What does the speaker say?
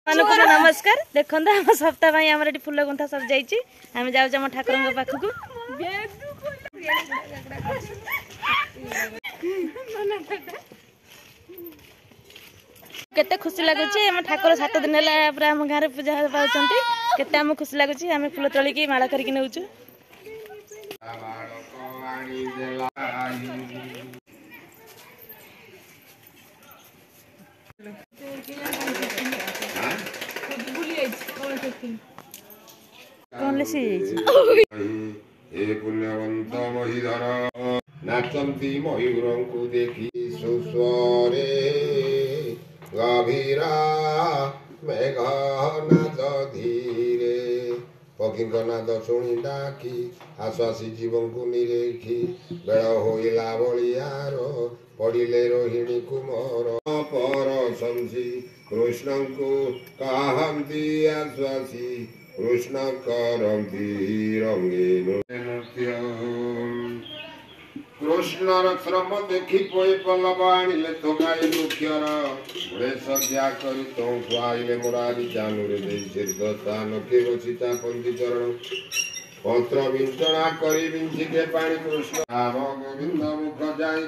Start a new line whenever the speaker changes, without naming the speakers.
मानक नमस्कार देखो आम सप्ताह आम फुल गुंथा सब जाम जाऊँ ठाकुर पाखक केते खुशी लगुच ठाकुर 7 दिन है पूरा आम गाँव पूजा पाँच केते आम खुशी लगुच आम फुल तोलिकी माला करके नौचु
पुण्यवंत महिधर नाचंती मयूर को देखी सुस्वरे गभीरा मेघ नाद धीरे पक्षी नाद शुणी डाकी आश्वासी जीवन को निरेखी बेल होइला बलियार पड़िले रोहिणी कुमार पर संसी कृष्ण को कहती आश्वासी कृष्ण करती रंगीन नृत्य कृष्णर श्रम देखी पोए पल्लव आनिले थोकाए दुखियर घोड़े सज्जा करी तो खुआइले मुरारी जानूरे दे शीर्षस्थान के सीता पंथी चरण पत्र विंचना करी विंचिके पाणी कृष्ण राम गोविंद मुख जाई